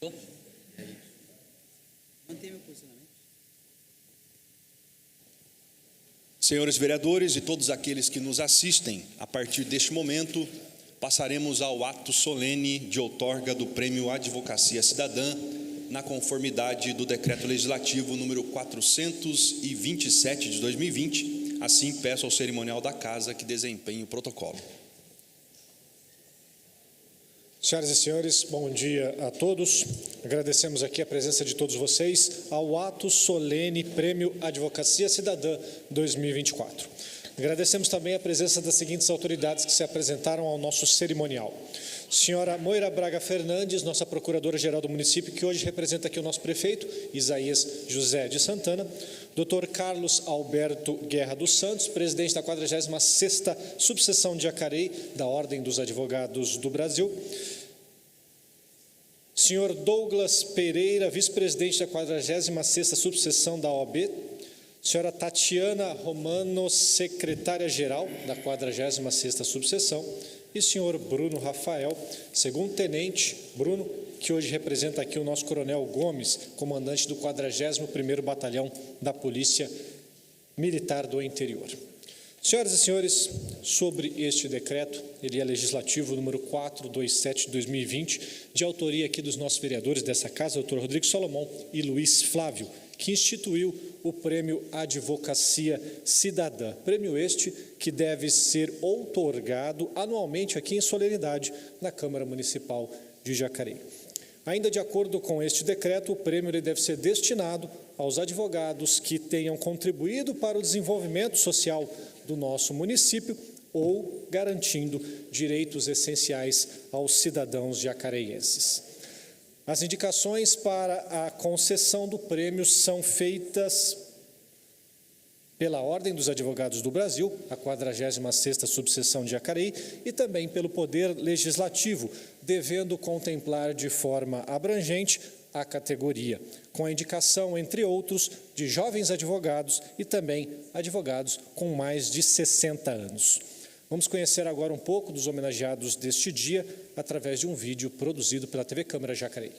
Tô? É isso. Mantém meu posicionamento. Senhores vereadores e todos aqueles que nos assistem, a partir deste momento, passaremos ao ato solene de outorga do Prêmio Advocacia Cidadã, na conformidade do Decreto Legislativo número 427 de 2020. Assim, peço ao cerimonial da Casa que desempenhe o protocolo. Senhoras e senhores, bom dia a todos. Agradecemos aqui a presença de todos vocês ao ato solene Prêmio Advocacia Cidadã 2024. Agradecemos também a presença das seguintes autoridades que se apresentaram ao nosso cerimonial. Senhora Moira Braga Fernandes, nossa Procuradora-Geral do município, que hoje representa aqui o nosso prefeito, Isaías José de Santana. Dr. Carlos Alberto Guerra dos Santos, presidente da 46ª Subseção de Jacareí, da Ordem dos Advogados do Brasil. Senhor Douglas Pereira, vice-presidente da 46ª Subseção da OAB. Senhora Tatiana Romano, secretária-geral da 46ª Subseção. E senhor Bruno Rafael, segundo tenente Bruno, que hoje representa aqui o nosso coronel Gomes, comandante do 41º Batalhão da Polícia Militar do Interior. Senhoras e senhores, sobre este decreto, ele é legislativo número 427 de 2020, de autoria aqui dos nossos vereadores dessa casa, doutor Rodrigo Solomon e Luiz Flávio, que instituiu o Prêmio Advocacia Cidadã. Prêmio este que deve ser outorgado anualmente aqui em solenidade na Câmara Municipal de Jacareí. Ainda de acordo com este decreto, o prêmio ele deve ser destinado aos advogados que tenham contribuído para o desenvolvimento social do nosso município ou garantindo direitos essenciais aos cidadãos jacareienses. As indicações para a concessão do prêmio são feitas pela Ordem dos Advogados do Brasil, a 46ª Subseção de Jacareí, e também pelo Poder Legislativo, devendo contemplar de forma abrangente a categoria, com a indicação, entre outros, de jovens advogados e também advogados com mais de 60 anos. Vamos conhecer agora um pouco dos homenageados deste dia através de um vídeo produzido pela TV Câmara Jacareí.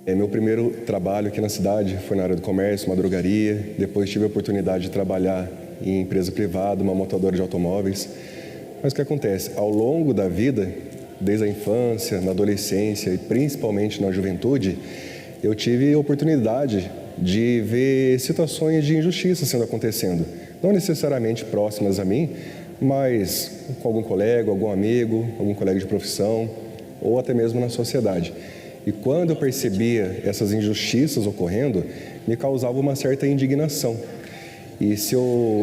Meu primeiro trabalho aqui na cidade foi na área do comércio, uma drogaria. Depois tive a oportunidade de trabalhar em empresa privada, uma montadora de automóveis. Mas o que acontece? Ao longo da vida, desde a infância, na adolescência e principalmente na juventude, eu tive a oportunidade de ver situações de injustiça acontecendo. Não necessariamente próximas a mim, mas com algum colega, algum amigo, algum colega de profissão ou até mesmo na sociedade. E quando eu percebia essas injustiças ocorrendo, me causava uma certa indignação. E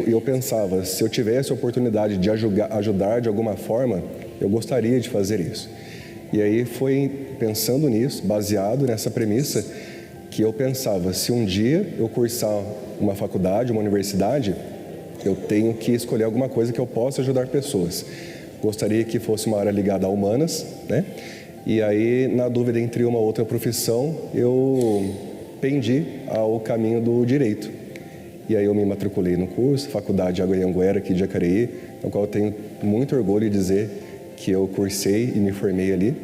eu pensava, se eu tivesse a oportunidade de ajudar de alguma forma, eu gostaria de fazer isso. E aí foi pensando nisso, baseado nessa premissa, que eu pensava, se um dia eu cursar uma faculdade, uma universidade, eu tenho que escolher alguma coisa que eu possa ajudar pessoas. Gostaria que fosse uma área ligada a humanas, né? E aí, na dúvida entre uma ou outra profissão, eu pendi ao caminho do direito. E aí eu me matriculei no curso, Faculdade Anhanguera, aqui de Jacareí, no qual eu tenho muito orgulho de dizer que eu cursei e me formei ali.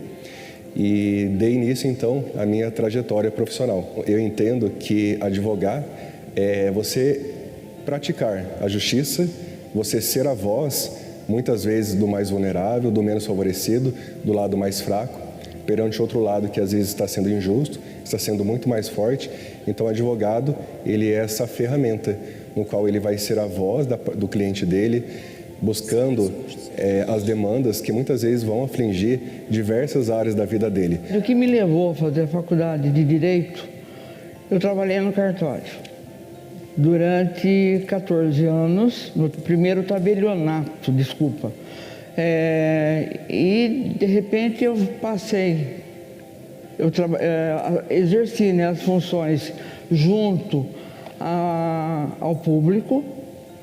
E dei início, então, à minha trajetória profissional. Eu entendo que advogar é você praticar a justiça, você ser a voz, muitas vezes, do mais vulnerável, do menos favorecido, do lado mais fraco, perante outro lado que às vezes está sendo injusto, está sendo muito mais forte. Então, o advogado, ele é essa ferramenta no qual ele vai ser a voz do cliente dele, buscando as demandas que muitas vezes vão afligir diversas áreas da vida dele. O que me levou a fazer a faculdade de Direito, eu trabalhei no cartório durante 14 anos, no primeiro tabelionato, e de repente eu passei, exerci, né, as funções junto ao público,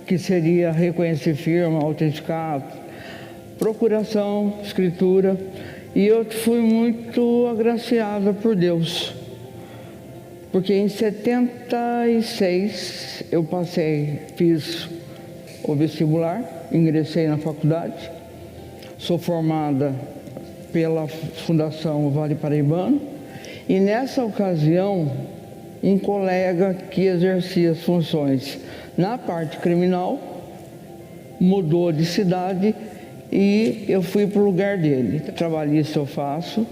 que seria reconhecer firma, autenticar, procuração, escritura, e eu fui muito agraciada por Deus, Porque em 76 eu fiz o vestibular, ingressei na faculdade, sou formada pela Fundação Vale Paraibano, e nessa ocasião um colega que exercia as funções na parte criminal mudou de cidade e eu fui para o lugar dele. Trabalhista eu faço,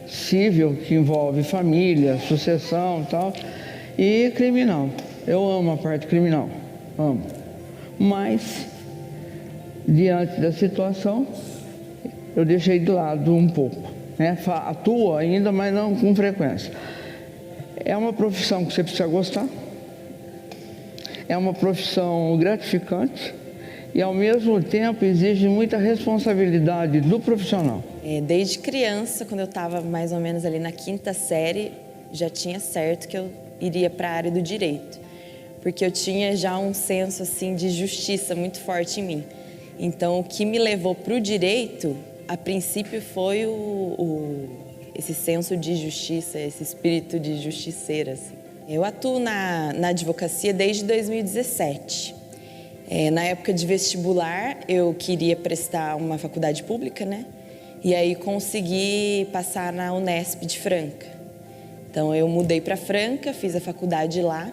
civil, que envolve família, sucessão e tal, e criminal. Eu amo a parte criminal, amo. Mas, diante da situação, eu deixei de lado um pouco, né? Atuo ainda, mas não com frequência. É uma profissão que você precisa gostar, é uma profissão gratificante e, ao mesmo tempo, exige muita responsabilidade do profissional. Desde criança, quando eu estava mais ou menos ali na 5ª série, já tinha certo que eu iria para a área do direito, porque eu tinha já um senso assim de justiça muito forte em mim. Então, o que me levou para o direito, a princípio, foi esse senso de justiça, esse espírito de justiceira. Assim. Eu atuo na advocacia desde 2017. Na época de vestibular, eu queria prestar uma faculdade pública, né? E aí consegui passar na Unesp de Franca. Então eu mudei para Franca, fiz a faculdade lá.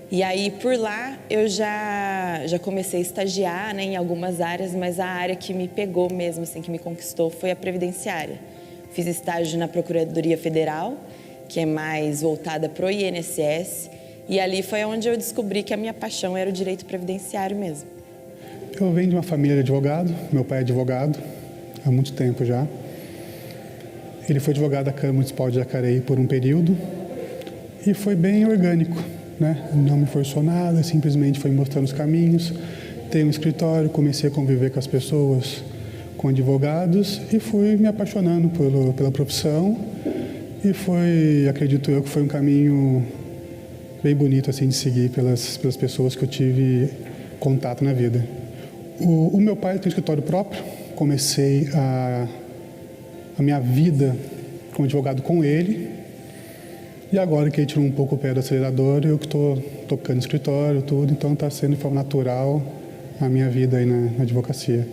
E aí por lá eu já comecei a estagiar, né, em algumas áreas, mas a área que me pegou mesmo, assim, que me conquistou foi a previdenciária. Fiz estágio na Procuradoria Federal, que é mais voltada para o INSS. E ali foi onde eu descobri que a minha paixão era o direito previdenciário mesmo. Eu venho de uma família de advogado, meu pai é advogado há muito tempo já. Ele foi advogado da Câmara Municipal de Jacareí por um período e foi bem orgânico, né? Não me forçou nada, simplesmente foi mostrando os caminhos. Tenho um escritório, comecei a conviver com as pessoas, com advogados e fui me apaixonando pela profissão e foi, acredito eu, que foi um caminho bem bonito assim de seguir pelas pessoas que eu tive contato na vida. O meu pai tem um escritório próprio, comecei a minha vida como advogado com ele e agora que ele tirou um pouco o pé do acelerador, eu que estou tocando escritório, tudo, então está sendo de forma natural a minha vida aí na advocacia.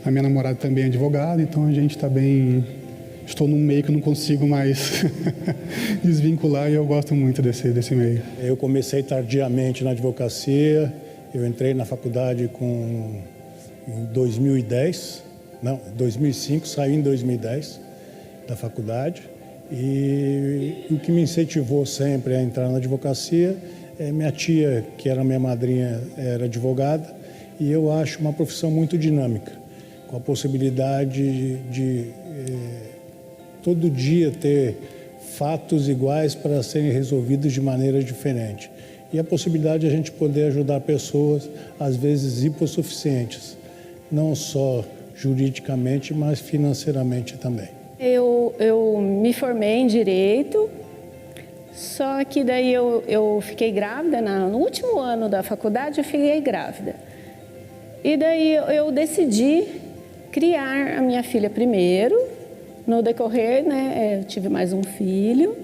A minha namorada também é advogada, então a gente está bem... Estou num meio que não consigo mais desvincular e eu gosto muito desse meio. Eu comecei tardiamente na advocacia, eu entrei na faculdade em 2005, saí em 2010 da faculdade e o que me incentivou sempre a entrar na advocacia é minha tia, que era minha madrinha, era advogada e eu acho uma profissão muito dinâmica, com a possibilidade de todo dia ter fatos iguais para serem resolvidos de maneira diferente. E a possibilidade de a gente poder ajudar pessoas, às vezes hipossuficientes, não só juridicamente, mas financeiramente também. Eu me formei em Direito, só que daí eu fiquei grávida, no último ano da faculdade eu fiquei grávida. E daí eu decidi criar a minha filha primeiro. No decorrer, né, eu tive mais um filho,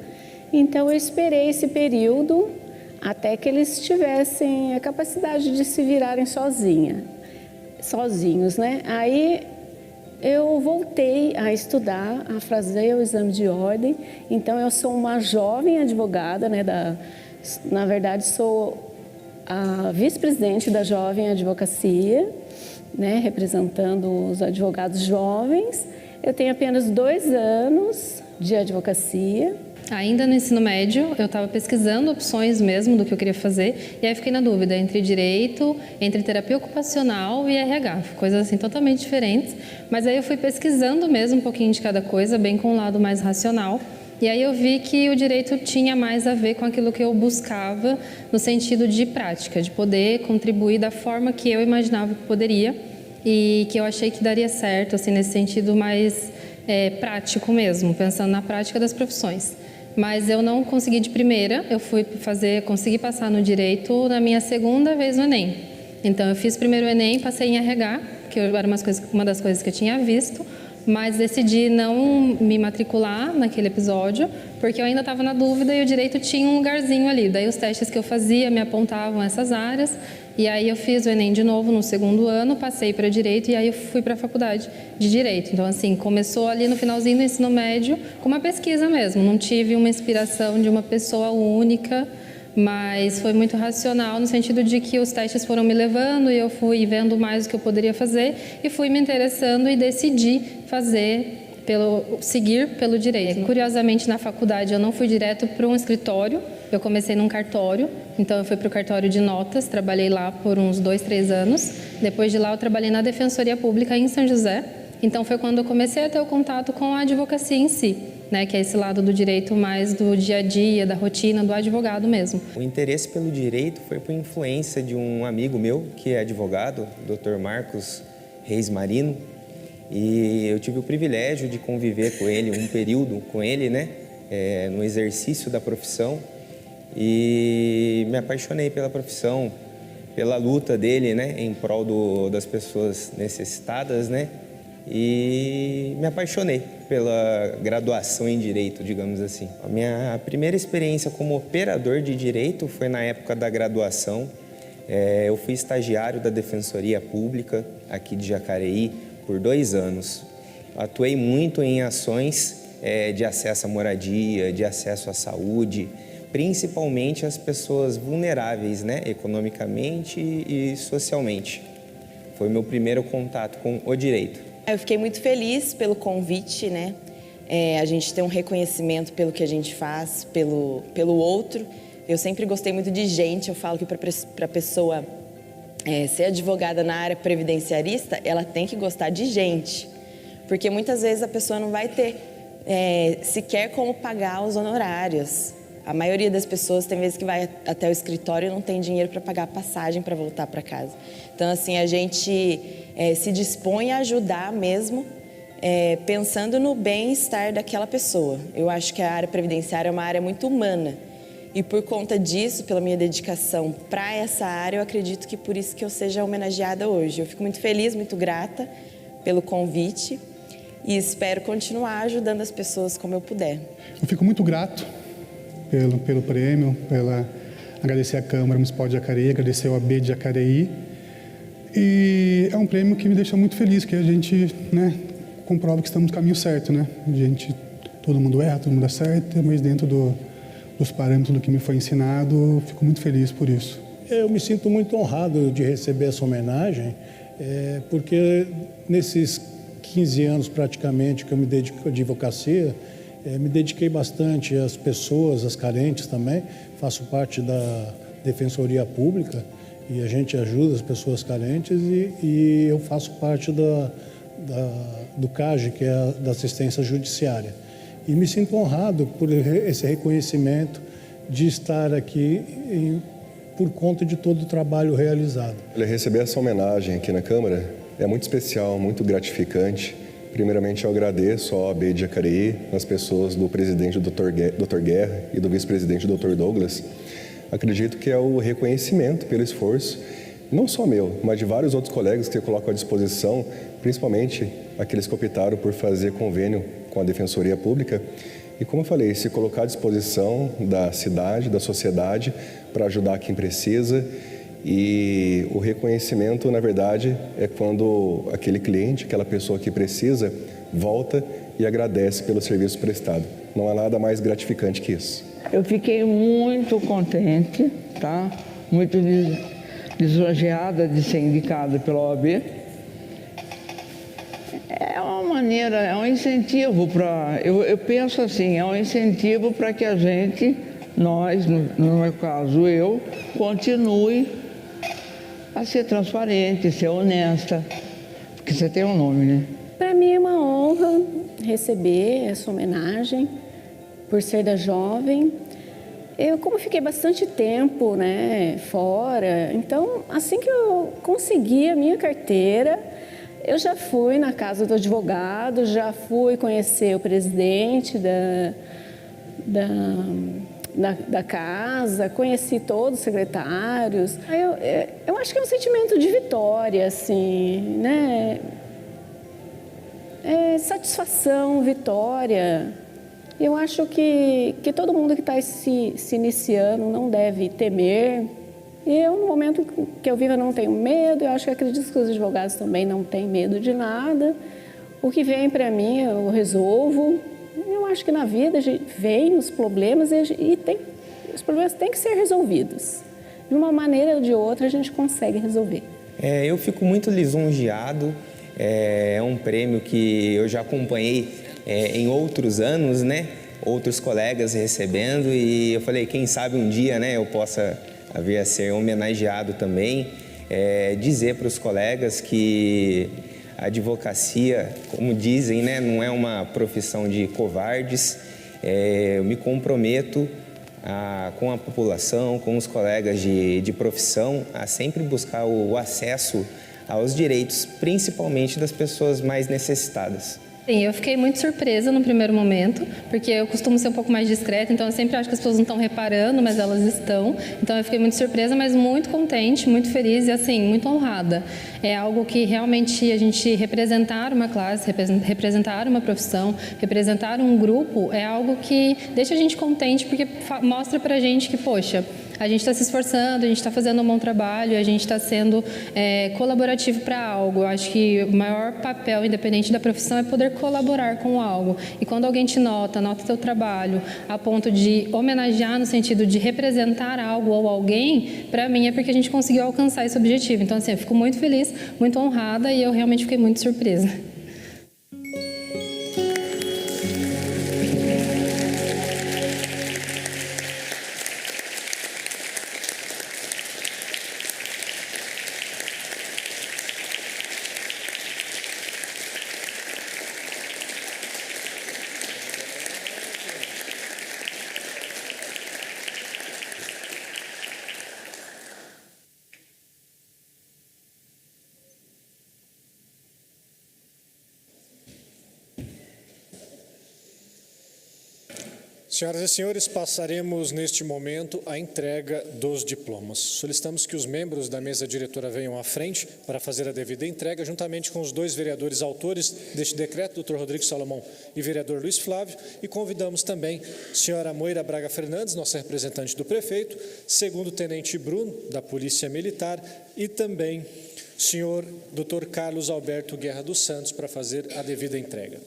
então eu esperei esse período até que eles tivessem a capacidade de se virarem sozinhos, né? Aí eu voltei a estudar, a fazer o exame de ordem, então eu sou uma jovem advogada, né, na verdade sou a vice-presidente da Jovem Advocacia, né, representando os advogados jovens. Eu tenho apenas 2 anos de advocacia. Ainda no ensino médio, eu estava pesquisando opções mesmo do que eu queria fazer, e aí fiquei na dúvida entre direito, entre terapia ocupacional e RH, coisas assim totalmente diferentes. Mas aí eu fui pesquisando mesmo um pouquinho de cada coisa, bem com um lado mais racional. E aí eu vi que o direito tinha mais a ver com aquilo que eu buscava no sentido de prática, de poder contribuir da forma que eu imaginava que poderia e que eu achei que daria certo, assim, nesse sentido mais prático mesmo, pensando na prática das profissões. Mas eu não consegui de primeira, eu consegui passar no direito na minha segunda vez no Enem. Então eu fiz primeiro o Enem, passei em RH, que era uma das coisas que eu tinha visto, mas decidi não me matricular naquele episódio, porque eu ainda estava na dúvida e o direito tinha um lugarzinho ali. Daí os testes que eu fazia me apontavam essas áreas, e aí eu fiz o Enem de novo no segundo ano, passei para direito e aí eu fui para a faculdade de direito. Então, assim, começou ali no finalzinho do ensino médio com uma pesquisa mesmo, não tive uma inspiração de uma pessoa única, mas foi muito racional no sentido de que os testes foram me levando e eu fui vendo mais o que eu poderia fazer e fui me interessando e decidi seguir pelo direito. Curiosamente, na faculdade eu não fui direto para um escritório, eu comecei num cartório, então eu fui para o cartório de notas, trabalhei lá por uns 2, 3 anos. Depois de lá eu trabalhei na Defensoria Pública em São José, então foi quando eu comecei a ter o contato com a advocacia em si, né, que é esse lado do direito mais do dia a dia, da rotina, do advogado mesmo. O interesse pelo direito foi por influência de um amigo meu, que é advogado, Dr. Marcos Reis Marino, e eu tive o privilégio de conviver com ele, um período com ele, né, no exercício da profissão, e me apaixonei pela profissão, pela luta dele, né, em prol das pessoas necessitadas, né, e me apaixonei pela graduação em Direito, digamos assim. A minha primeira experiência como operador de Direito foi na época da graduação. Eu fui estagiário da Defensoria Pública aqui de Jacareí por 2 anos. Atuei muito em ações de acesso à moradia, de acesso à saúde, principalmente as pessoas vulneráveis, né, economicamente e socialmente. Foi meu primeiro contato com o direito. Eu fiquei muito feliz pelo convite, né? A gente ter um reconhecimento pelo que a gente faz, pelo outro. Eu sempre gostei muito de gente. Eu falo que para a pessoa ser advogada na área previdenciarista, ela tem que gostar de gente. Porque muitas vezes a pessoa não vai ter sequer como pagar os honorários. A maioria das pessoas tem vezes que vai até o escritório e não tem dinheiro para pagar a passagem para voltar para casa. Então, assim, a gente se dispõe a ajudar mesmo, pensando no bem-estar daquela pessoa. Eu acho que a área previdenciária é uma área muito humana. E por conta disso, pela minha dedicação para essa área, eu acredito que por isso que eu seja homenageada hoje. Eu fico muito feliz, muito grata pelo convite e espero continuar ajudando as pessoas como eu puder. Eu fico muito grato pelo prêmio, agradecer a Câmara Municipal de Jacareí, agradecer ao AB de Jacareí. E é um prêmio que me deixa muito feliz, que a gente, né, comprova que estamos no caminho certo, né? Todo mundo erra, todo mundo acerta, mas dentro dos parâmetros do que me foi ensinado, fico muito feliz por isso. Eu me sinto muito honrado de receber essa homenagem, porque nesses 15 anos praticamente que eu me dedico à advocacia, me dediquei bastante às pessoas, às carentes também. Faço parte da Defensoria Pública e a gente ajuda as pessoas carentes e eu faço parte do CAGE, que é da Assistência Judiciária. E me sinto honrado por esse reconhecimento de estar aqui por conta de todo o trabalho realizado. Receber essa homenagem aqui na Câmara é muito especial, muito gratificante. Primeiramente, eu agradeço ao AB de Jacareí, as pessoas do presidente Dr. Guerra e do vice-presidente Dr. Douglas. Acredito que é o reconhecimento pelo esforço, não só meu, mas de vários outros colegas que eu coloco à disposição, principalmente aqueles que optaram por fazer convênio com a Defensoria Pública. E como eu falei, se colocar à disposição da cidade, da sociedade, para ajudar quem precisa. E o reconhecimento, na verdade, é quando aquele cliente, aquela pessoa que precisa, volta e agradece pelo serviço prestado. Não há nada mais gratificante que isso. Eu fiquei muito contente, tá? Muito lisonjeada de ser indicada pela OAB. É uma maneira, é um incentivo para... Eu penso assim, é um incentivo para que a gente, nós, no meu caso eu, continue a ser transparente, ser honesta, porque você tem um nome, né? Para mim é uma honra receber essa homenagem por ser da Jovem. Eu, como fiquei bastante tempo, né, fora, então assim que eu consegui a minha carteira, eu já fui na casa do advogado, já fui conhecer o presidente da casa, conheci todos os secretários. Eu acho que é um sentimento de vitória, assim, né? satisfação, vitória. Eu acho que todo mundo que está se iniciando não deve temer. Eu, no momento que eu vivo, eu não tenho medo. Eu acho que acredito que os advogados também não têm medo de nada. O que vem para mim, eu resolvo. Eu acho que na vida vem os problemas os problemas têm que ser resolvidos. De uma maneira ou de outra, a gente consegue resolver. Eu fico muito lisonjeado. É um prêmio que eu já acompanhei em outros anos, né? Outros colegas recebendo, e eu falei, quem sabe um dia, né, eu possa vir a ser homenageado também. Dizer para os colegas que a advocacia, como dizem, né, não é uma profissão de covardes. Eu me comprometo com a população, com os colegas de profissão, a sempre buscar o acesso aos direitos, principalmente das pessoas mais necessitadas. Sim, eu fiquei muito surpresa no primeiro momento, porque eu costumo ser um pouco mais discreta, então eu sempre acho que as pessoas não estão reparando, mas elas estão. Então eu fiquei muito surpresa, mas muito contente, muito feliz e assim, muito honrada. É algo que realmente a gente representar uma classe, representar uma profissão, representar um grupo, é algo que deixa a gente contente, porque mostra pra gente que, poxa, a gente está se esforçando, a gente está fazendo um bom trabalho, a gente está sendo colaborativo para algo. Eu acho que o maior papel, independente da profissão, é poder colaborar com algo. E quando alguém te nota teu trabalho, a ponto de homenagear no sentido de representar algo ou alguém, para mim é porque a gente conseguiu alcançar esse objetivo. Então, assim, eu fico muito feliz, muito honrada e eu realmente fiquei muito surpresa. Senhoras e senhores, passaremos neste momento a entrega dos diplomas. Solicitamos que os membros da mesa diretora venham à frente para fazer a devida entrega, juntamente com os dois vereadores autores deste decreto, Dr. Rodrigo Salomão e vereador Luiz Flávio, e convidamos também a senhora Moira Braga Fernandes, nossa representante do prefeito, segundo tenente Bruno, da Polícia Militar, e também o senhor Dr. Carlos Alberto Guerra dos Santos para fazer a devida entrega.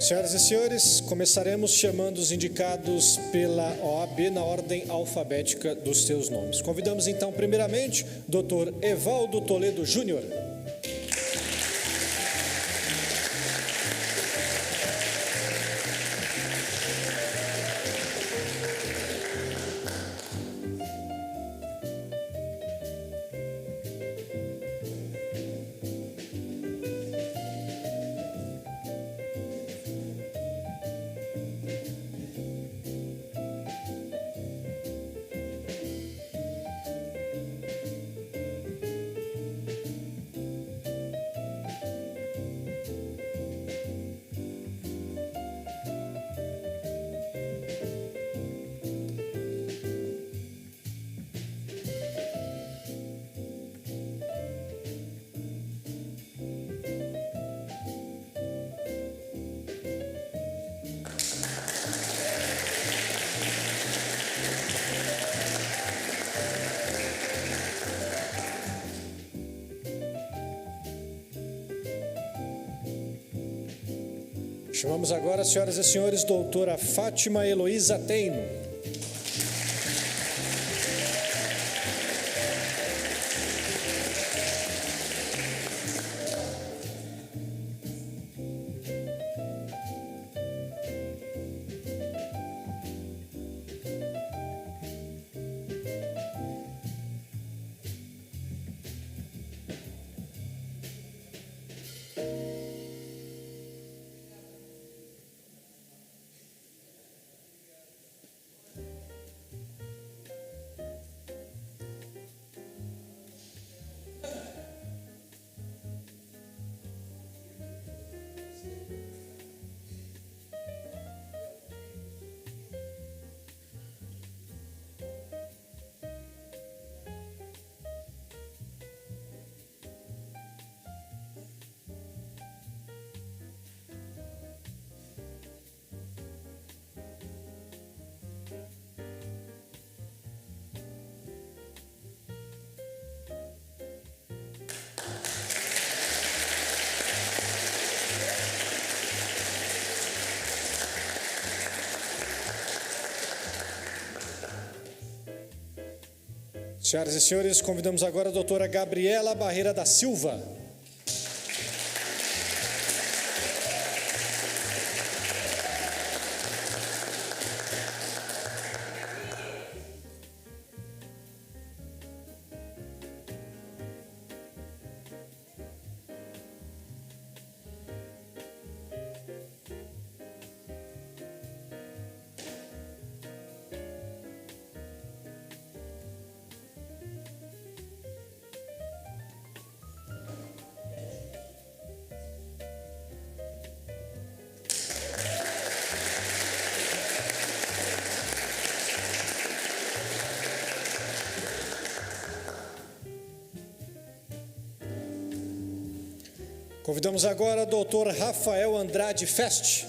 Senhoras e senhores, começaremos chamando os indicados pela OAB na ordem alfabética dos seus nomes. Convidamos então, primeiramente, Dr. Evaldo Toledo Júnior. Chamamos agora, senhoras e senhores, doutora Fátima Heloísa Teino. Senhoras e senhores, convidamos agora a doutora Gabriela Barreira da Silva. Convidamos agora o doutor Rafael Andrade Feste.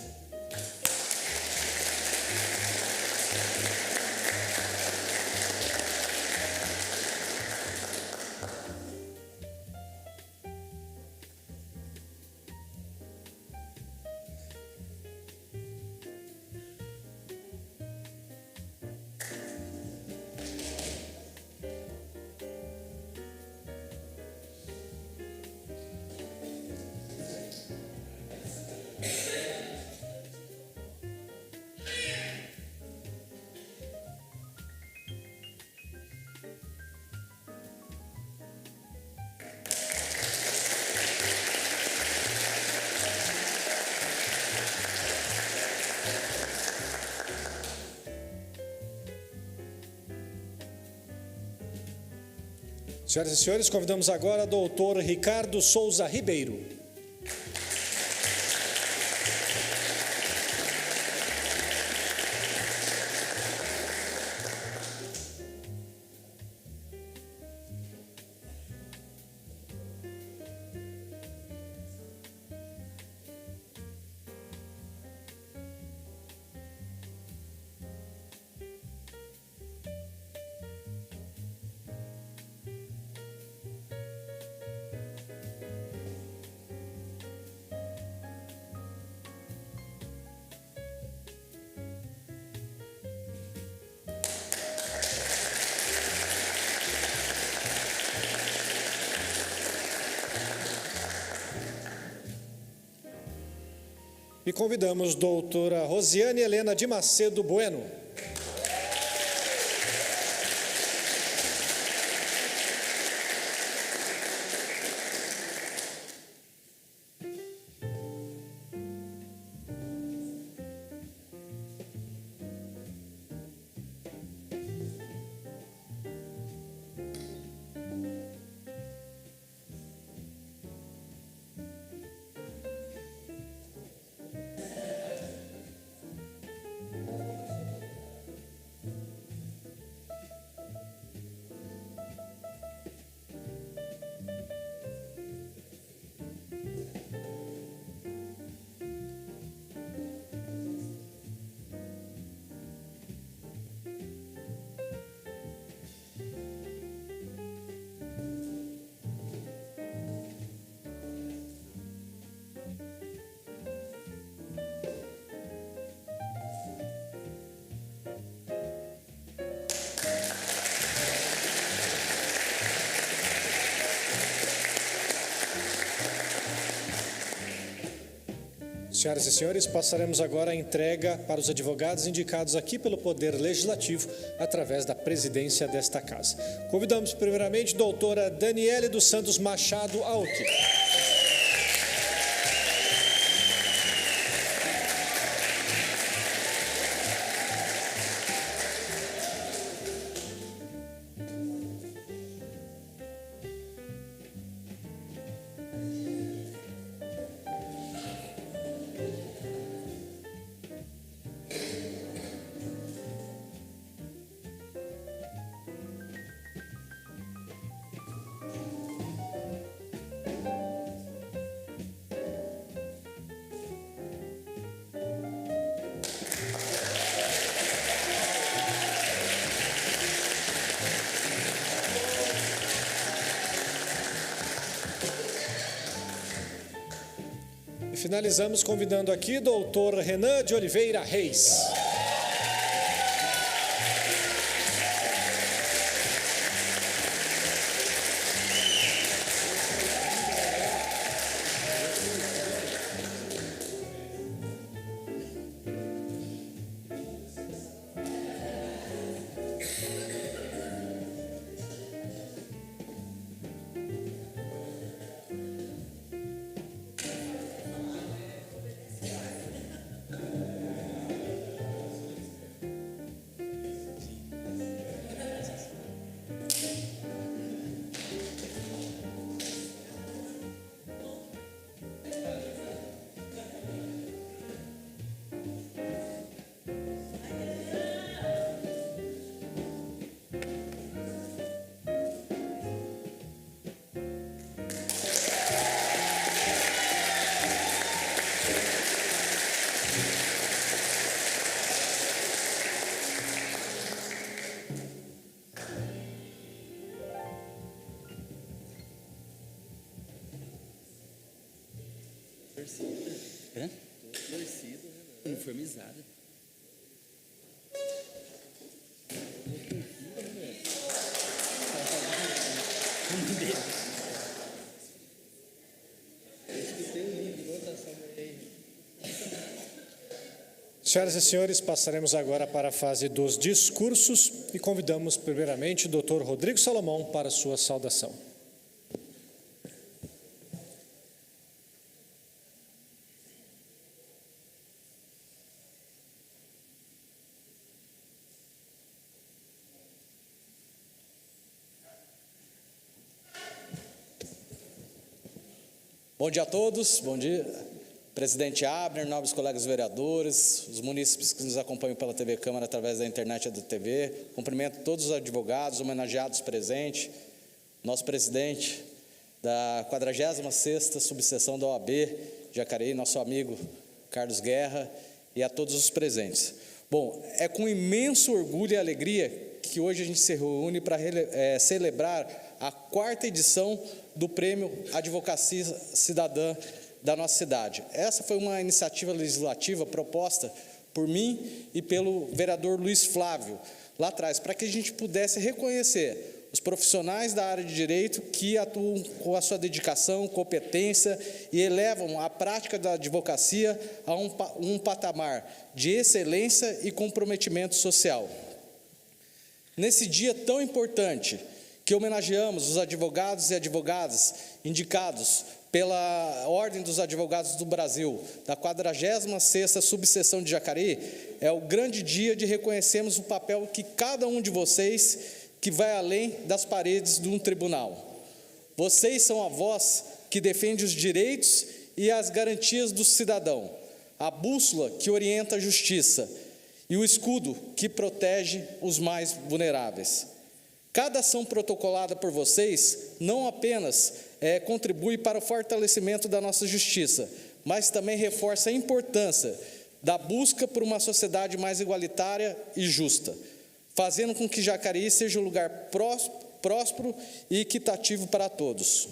Senhoras e senhores, convidamos agora o doutor Ricardo Souza Ribeiro. E convidamos doutora Rosiane Helena de Macedo Bueno. Senhoras e senhores, passaremos agora a entrega para os advogados indicados aqui pelo Poder Legislativo através da presidência desta casa. Convidamos primeiramente a doutora Daniele dos Santos Machado Alck. Finalizamos convidando aqui doutor Renan de Oliveira Reis. Hã? Torcida, uniformizada. Senhoras e senhores, passaremos agora para a fase dos discursos e convidamos primeiramente o Dr. Rodrigo Salomão para sua saudação. Bom dia a todos, bom dia, presidente Abner, nobres colegas vereadores, os munícipes que nos acompanham pela TV Câmara através da internet e da TV. Cumprimento todos os advogados, homenageados presentes, nosso presidente da 46ª subseção da OAB Jacareí, nosso amigo Carlos Guerra, e a todos os presentes. Bom, é com imenso orgulho e alegria que hoje a gente se reúne para celebrar a 4ª edição do Prêmio Advocacia Cidadã da nossa cidade. Essa foi uma iniciativa legislativa proposta por mim e pelo vereador Luiz Flávio, lá atrás, para que a gente pudesse reconhecer os profissionais da área de direito que atuam com a sua dedicação, competência e elevam a prática da advocacia a um patamar de excelência e comprometimento social. Nesse dia tão importante, que homenageamos os advogados e advogadas indicados pela Ordem dos Advogados do Brasil, da 46ª subseção de Jacareí, é o grande dia de reconhecermos o papel que cada um de vocês, que vai além das paredes de um tribunal. Vocês são a voz que defende os direitos e as garantias do cidadão, a bússola que orienta a justiça e o escudo que protege os mais vulneráveis. Cada ação protocolada por vocês não apenas contribui para o fortalecimento da nossa justiça, mas também reforça a importância da busca por uma sociedade mais igualitária e justa, fazendo com que Jacareí seja um lugar próspero e equitativo para todos.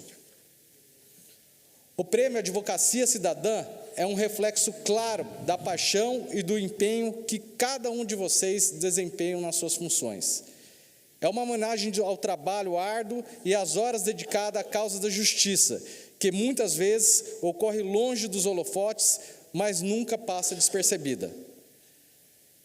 O Prêmio Advocacia Cidadã é um reflexo claro da paixão e do empenho que cada um de vocês desempenham nas suas funções. É uma homenagem ao trabalho árduo e às horas dedicadas à causa da justiça, que muitas vezes ocorre longe dos holofotes, mas nunca passa despercebida.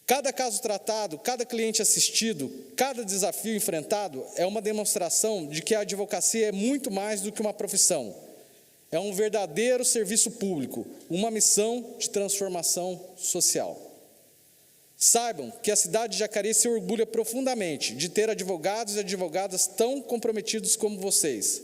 Cada caso tratado, cada cliente assistido, cada desafio enfrentado é uma demonstração de que a advocacia é muito mais do que uma profissão. É um verdadeiro serviço público, uma missão de transformação social. Saibam que a cidade de Jacareí se orgulha profundamente de ter advogados e advogadas tão comprometidos como vocês.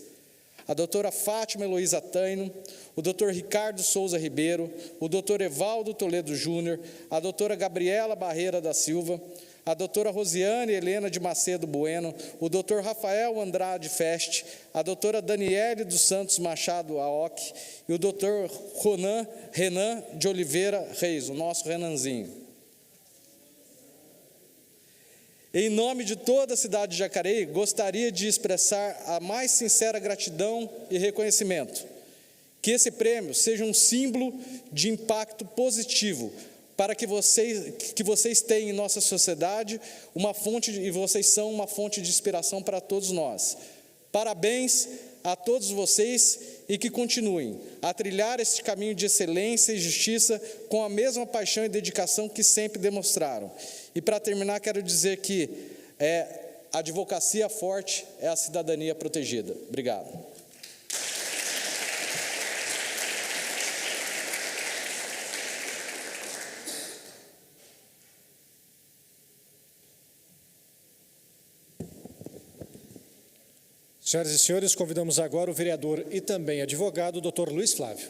A doutora Fátima Heloísa Taino, o doutor Ricardo Souza Ribeiro, o doutor Evaldo Toledo Júnior, a doutora Gabriela Barreira da Silva, a doutora Rosiane Helena de Macedo Bueno, o doutor Rafael Andrade Feste, a doutora Daniele dos Santos Machado Aoki e o doutor Renan de Oliveira Reis, o nosso Renanzinho. Em nome de toda a cidade de Jacareí, gostaria de expressar a mais sincera gratidão e reconhecimento. Que esse prêmio seja um símbolo de impacto positivo para que vocês tenham em nossa sociedade e vocês são uma fonte de inspiração para todos nós. Parabéns a todos vocês e que continuem a trilhar esse caminho de excelência e justiça com a mesma paixão e dedicação que sempre demonstraram. E para terminar, quero dizer que a advocacia forte é a cidadania protegida. Obrigado. Senhoras e senhores, convidamos agora o vereador e também advogado, Dr. Luiz Flávio.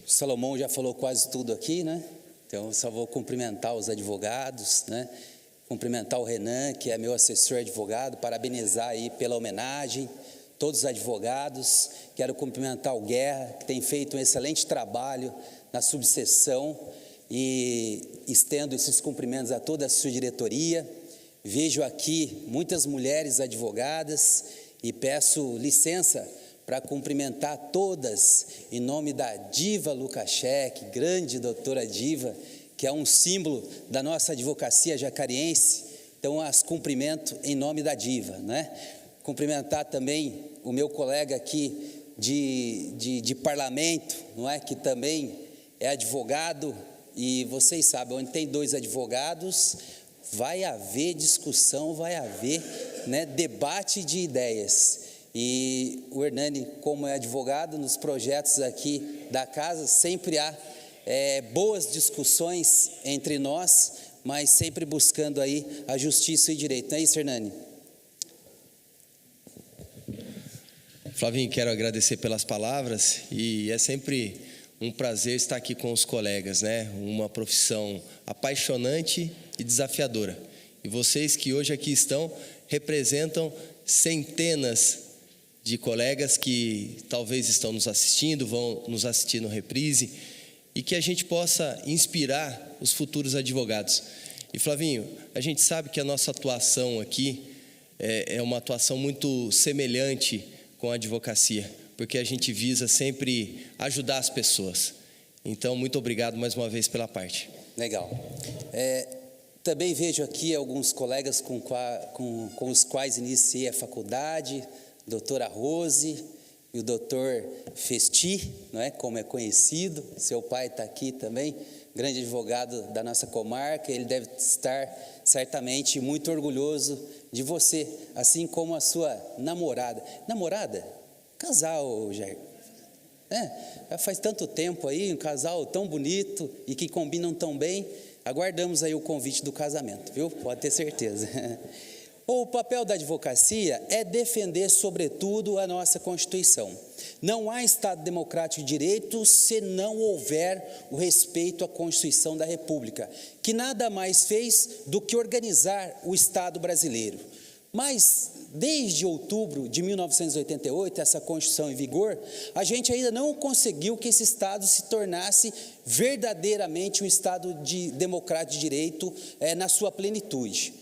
O Salomão já falou quase tudo aqui, né? Então, eu só vou cumprimentar os advogados, né? Cumprimentar o Renan, que é meu assessor advogado, parabenizar aí pela homenagem, todos os advogados. Quero cumprimentar o Guerra, que tem feito um excelente trabalho na subseção e estendo esses cumprimentos a toda a sua diretoria. Vejo aqui muitas mulheres advogadas e peço licença para cumprimentar todas em nome da Diva Lukashek, grande doutora Diva, que é um símbolo da nossa advocacia jacariense. Então, as cumprimento em nome da Diva, né? Cumprimentar também o meu colega aqui de parlamento, não é? Que também é advogado, e vocês sabem, onde tem dois advogados, vai haver discussão, vai haver, né, debate de ideias. E o Hernani, como é advogado, nos projetos aqui da casa, sempre há boas discussões entre nós, mas sempre buscando aí a justiça e o direito. Não é isso, Hernani? Flavinho, quero agradecer pelas palavras, e é sempre um prazer estar aqui com os colegas, né? Uma profissão apaixonante e desafiadora. E vocês que hoje aqui estão representam centenas de colegas que talvez estão nos assistindo, vão nos assistir no reprise, e que a gente possa inspirar os futuros advogados. E Flavinho, a gente sabe que a nossa atuação aqui é uma atuação muito semelhante com a advocacia, porque a gente visa sempre ajudar as pessoas. Então, muito obrigado mais uma vez pela parte. Legal. Também vejo aqui alguns colegas com os quais iniciei a faculdade, doutora Rose e o doutor Festi, não é? Como é conhecido, seu pai está aqui também, grande advogado da nossa comarca. Ele deve estar certamente muito orgulhoso de você, assim como a sua namorada. Namorada? Casal, Jair. Já faz tanto tempo aí, um casal tão bonito e que combinam tão bem. Aguardamos aí o convite do casamento, viu? Pode ter certeza. O papel da advocacia é defender, sobretudo, a nossa Constituição. Não há Estado democrático de direito se não houver o respeito à Constituição da República, que nada mais fez do que organizar o Estado brasileiro. Mas, desde outubro de 1988, essa Constituição em vigor, a gente ainda não conseguiu que esse Estado se tornasse verdadeiramente um Estado democrático de direito na sua plenitude.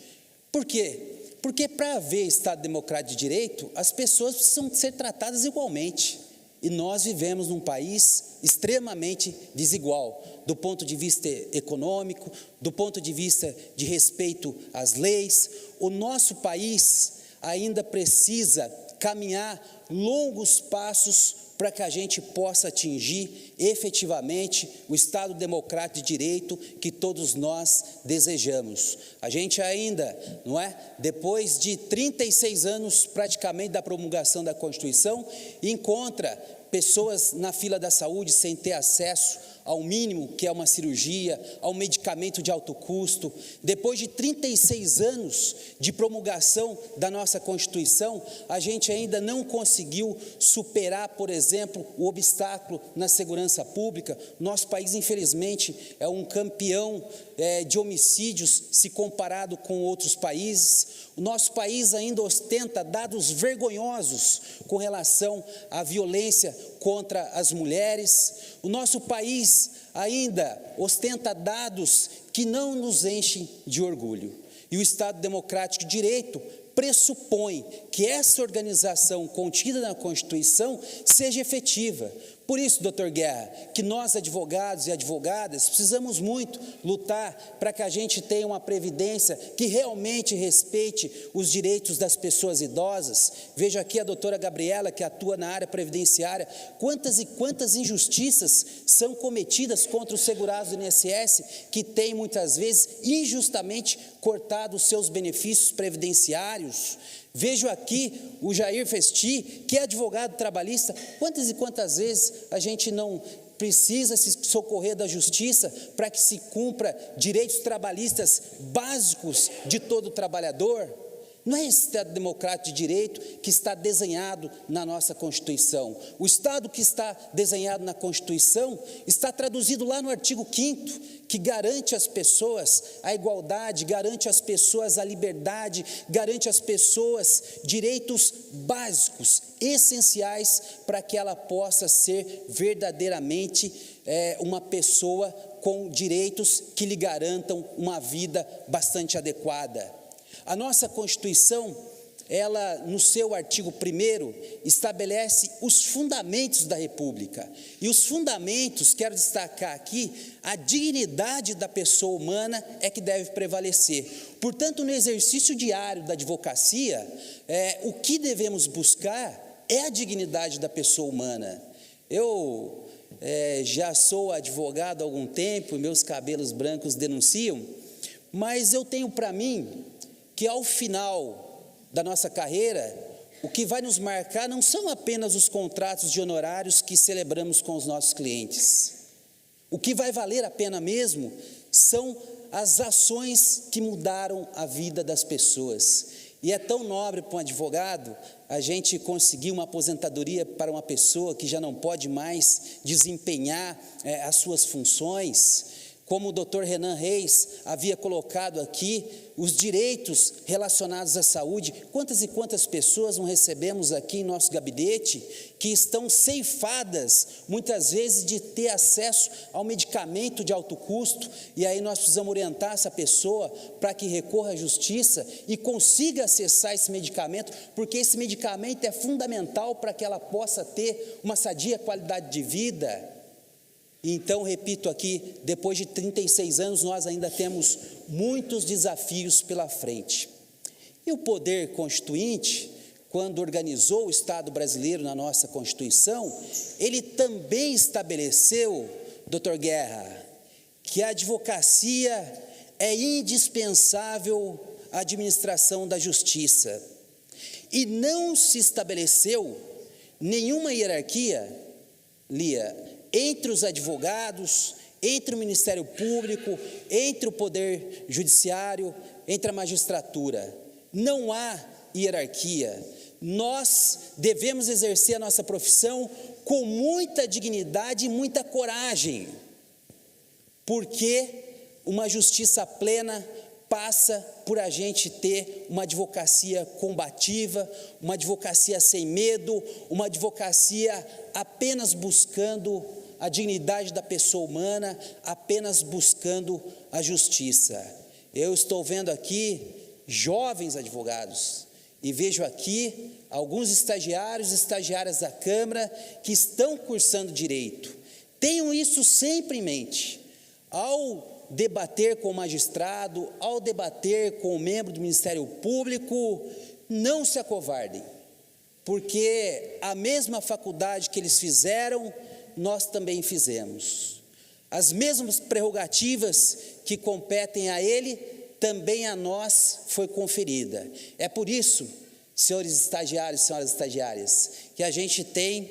Por quê? Porque para haver Estado democrático de direito, as pessoas precisam ser tratadas igualmente. E nós vivemos num país extremamente desigual, do ponto de vista econômico, do ponto de vista de respeito às leis. O nosso país ainda precisa caminhar longos passos para que a gente possa atingir efetivamente o Estado democrático de direito que todos nós desejamos. A gente ainda, não é? Depois de 36 anos praticamente da promulgação da Constituição, encontra pessoas na fila da saúde sem ter acesso ao mínimo, que é uma cirurgia, ao medicamento de alto custo. Depois de 36 anos de promulgação da nossa Constituição, a gente ainda não conseguiu superar, por exemplo, o obstáculo na segurança pública. Nosso país, infelizmente, é um campeão de homicídios se comparado com outros países. O nosso país ainda ostenta dados vergonhosos com relação à violência contra as mulheres. O nosso país ainda ostenta dados que não nos enchem de orgulho. E o Estado democrático de direito pressupõe que essa organização contida na Constituição seja efetiva. Por isso, doutor Guerra, que nós advogados e advogadas precisamos muito lutar para que a gente tenha uma previdência que realmente respeite os direitos das pessoas idosas. Vejo aqui a doutora Gabriela, que atua na área previdenciária. Quantas e quantas injustiças são cometidas contra os segurados do INSS, que têm muitas vezes injustamente cortado os seus benefícios previdenciários. Vejo aqui o Jair Festi, que é advogado trabalhista. Quantas e quantas vezes a gente não precisa se socorrer da justiça para que se cumpra direitos trabalhistas básicos de todo trabalhador? Não é esse Estado democrático de direito que está desenhado na nossa Constituição. O Estado que está desenhado na Constituição está traduzido lá no artigo 5º, que garante às pessoas a igualdade, garante às pessoas a liberdade, garante às pessoas direitos básicos, essenciais, para que ela possa ser verdadeiramente uma pessoa com direitos que lhe garantam uma vida bastante adequada. A nossa Constituição ela, no seu artigo 1º, estabelece os fundamentos da República. E os fundamentos, quero destacar aqui, a dignidade da pessoa humana é que deve prevalecer. Portanto, no exercício diário da advocacia, o que devemos buscar é a dignidade da pessoa humana. Eu já sou advogado há algum tempo, meus cabelos brancos denunciam, mas eu tenho para mim que ao final da nossa carreira, o que vai nos marcar não são apenas os contratos de honorários que celebramos com os nossos clientes. O que vai valer a pena mesmo são as ações que mudaram a vida das pessoas. E é tão nobre para um advogado a gente conseguir uma aposentadoria para uma pessoa que já não pode mais desempenhar as suas funções. Como o Dr. Renan Reis havia colocado aqui, os direitos relacionados à saúde, quantas e quantas pessoas não recebemos aqui em nosso gabinete, que estão ceifadas, muitas vezes, de ter acesso ao medicamento de alto custo, e aí nós precisamos orientar essa pessoa para que recorra à justiça e consiga acessar esse medicamento, porque esse medicamento é fundamental para que ela possa ter uma sadia qualidade de vida. Então, repito aqui, depois de 36 anos, nós ainda temos muitos desafios pela frente. E o poder constituinte, quando organizou o Estado brasileiro na nossa Constituição, ele também estabeleceu, Dr. Guerra, que a advocacia é indispensável à administração da justiça. E não se estabeleceu nenhuma hierarquia, Lia, entre os advogados, entre o Ministério Público, entre o Poder Judiciário, entre a magistratura. Não há hierarquia. Nós devemos exercer a nossa profissão com muita dignidade e muita coragem, porque uma justiça plena passa por a gente ter uma advocacia combativa, uma advocacia sem medo, uma advocacia apenas buscando a dignidade da pessoa humana, apenas buscando a justiça. Eu estou vendo aqui jovens advogados e vejo aqui alguns estagiários e estagiárias da Câmara que estão cursando direito. Tenham isso sempre em mente. Ao debater com o magistrado, ao debater com o membro do Ministério Público, não se acovardem, porque a mesma faculdade que eles fizeram, nós também fizemos. As mesmas prerrogativas que competem a ele, também a nós foi conferida. É por isso, senhores estagiários, senhoras estagiárias, que a gente tem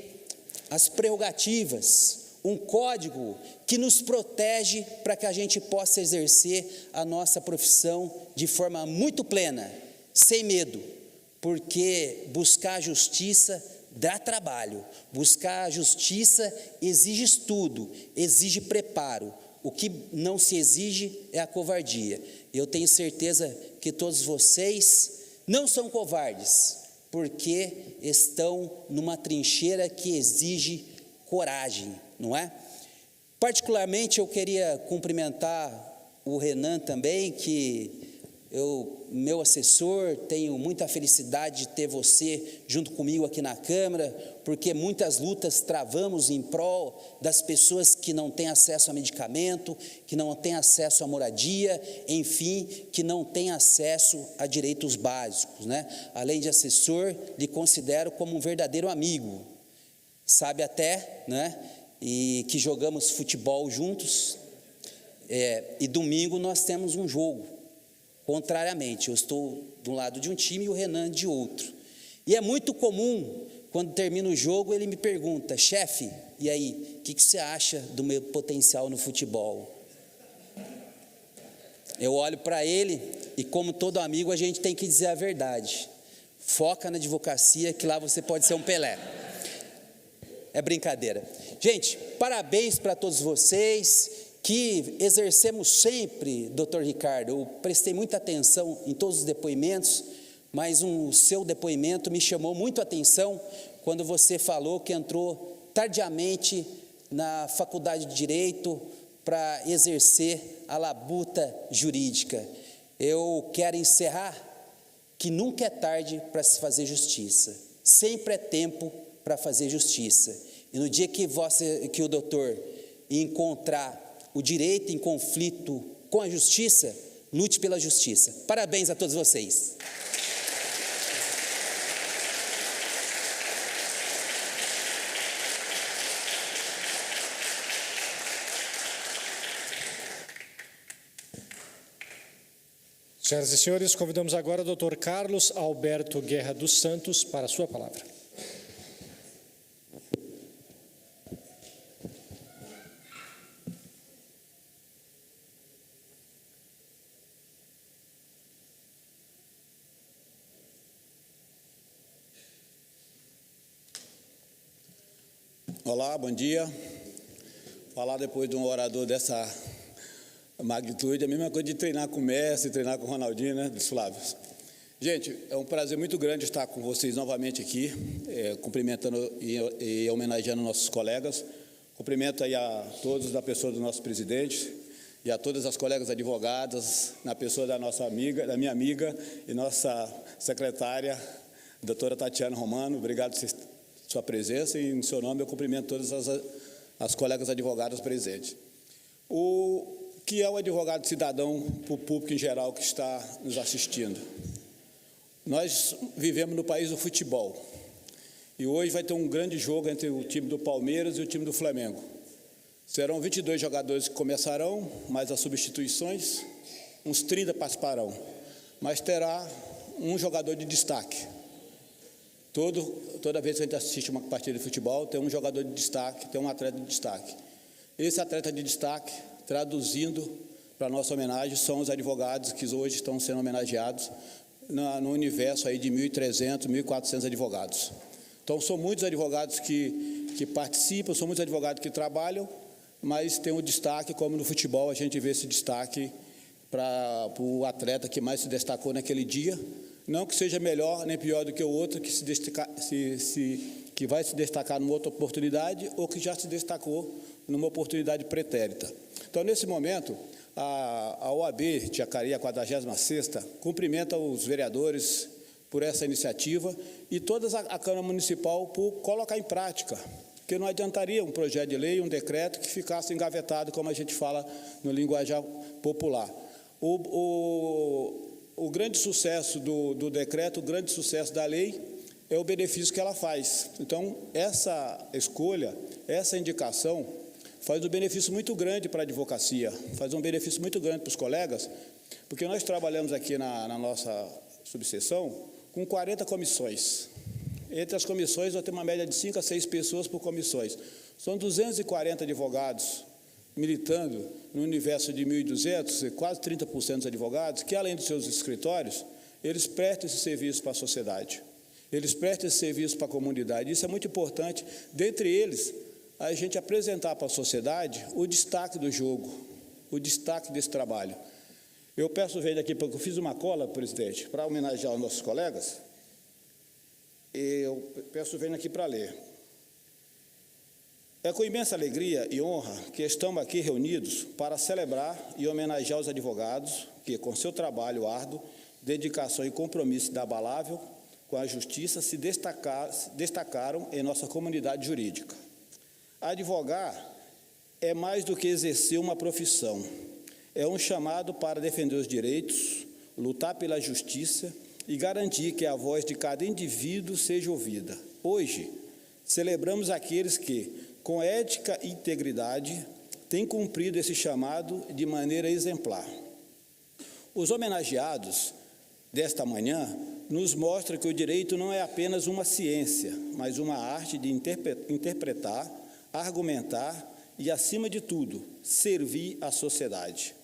as prerrogativas, um código que nos protege para que a gente possa exercer a nossa profissão de forma muito plena, sem medo, porque buscar a justiça dá trabalho, buscar a justiça exige estudo, exige preparo. O que não se exige é a covardia. Eu tenho certeza que todos vocês não são covardes, porque estão numa trincheira que exige coragem, não é? Particularmente eu queria cumprimentar o Renan também, que meu assessor, tenho muita felicidade de ter você junto comigo aqui na Câmara, porque muitas lutas travamos em prol das pessoas que não têm acesso a medicamento, que não têm acesso à moradia, enfim, que não têm acesso a direitos básicos, né? Além de assessor, lhe considero como um verdadeiro amigo, sabe até, né? E que jogamos futebol juntos, e domingo nós temos um jogo. Contrariamente, eu estou de um lado de um time e o Renan de outro. E é muito comum, quando termina o jogo, ele me pergunta: chefe, e aí, o que você acha do meu potencial no futebol? Eu olho para ele e, como todo amigo, a gente tem que dizer a verdade. Foca na advocacia, que lá você pode ser um Pelé. É brincadeira. Gente, parabéns para todos vocês, que exercemos sempre, doutor Ricardo. Eu prestei muita atenção em todos os depoimentos, mas o seu depoimento me chamou muito a atenção quando você falou que entrou tardiamente na faculdade de Direito para exercer a labuta jurídica. Eu quero encerrar que nunca é tarde para se fazer justiça, sempre é tempo para fazer justiça. E no dia que o doutor encontrar o direito em conflito com a justiça, lute pela justiça. Parabéns a todos vocês. Senhoras e senhores, convidamos agora o Dr. Carlos Alberto Guerra dos Santos para a sua palavra. Olá, bom dia. Falar depois de um orador dessa magnitude, a mesma coisa de treinar com o Messi, treinar com o Ronaldinho, né, dos Flávios. Gente, é um prazer muito grande estar com vocês novamente aqui, cumprimentando e homenageando nossos colegas. Cumprimento aí a todos da pessoa do nosso presidente e a todas as colegas advogadas, na pessoa da nossa amiga, da minha amiga e nossa secretária, doutora Tatiana Romano. Obrigado por sua presença e, em seu nome, eu cumprimento todas as colegas advogadas presentes. O que é o advogado cidadão para o público em geral que está nos assistindo? Nós vivemos no país do futebol e hoje vai ter um grande jogo entre o time do Palmeiras e o time do Flamengo. Serão 22 jogadores que começarão, mais as substituições, uns 30 participarão, mas terá um jogador de destaque. Toda vez que a gente assiste uma partida de futebol, tem um jogador de destaque, tem um atleta de destaque. Esse atleta de destaque, traduzindo para a nossa homenagem, são os advogados que hoje estão sendo homenageados no universo aí de 1.300, 1.400 advogados. Então, são muitos advogados que participam, são muitos advogados que trabalham, mas tem um destaque, como no futebol a gente vê esse destaque para o atleta que mais se destacou naquele dia. Não que seja melhor nem pior do que o outro, que vai se destacar numa outra oportunidade ou que já se destacou numa oportunidade pretérita. Então, nesse momento, a OAB de Jacareí, a 46ª, cumprimenta os vereadores por essa iniciativa e toda a Câmara Municipal por colocar em prática, porque não adiantaria um projeto de lei, um decreto que ficasse engavetado, como a gente fala no linguajar popular. O grande sucesso do decreto, o grande sucesso da lei é o benefício que ela faz. Então, essa escolha, essa indicação, faz um benefício muito grande para a advocacia, faz um benefício muito grande para os colegas, porque nós trabalhamos aqui na nossa subseção com 40 comissões. Entre as comissões, nós temos uma média de 5 a 6 pessoas por comissões. São 240 advogados militando no universo de 1.200, quase 30% dos advogados, que, além dos seus escritórios, eles prestam esse serviço para a sociedade. Eles prestam esse serviço para a comunidade. Isso é muito importante. Dentre eles, a gente apresentar para a sociedade o destaque do jogo, o destaque desse trabalho. Eu peço ver aqui, porque eu fiz uma cola, presidente, para homenagear os nossos colegas, eu peço ver aqui para ler. É com imensa alegria e honra que estamos aqui reunidos para celebrar e homenagear os advogados que, com seu trabalho árduo, dedicação e compromisso inabalável com a justiça, se destacaram em nossa comunidade jurídica. Advogar é mais do que exercer uma profissão, é um chamado para defender os direitos, lutar pela justiça e garantir que a voz de cada indivíduo seja ouvida. Hoje, celebramos aqueles que, com ética e integridade, têm cumprido esse chamado de maneira exemplar. Os homenageados desta manhã nos mostram que o direito não é apenas uma ciência, mas uma arte de interpretar, argumentar e, acima de tudo, servir à sociedade.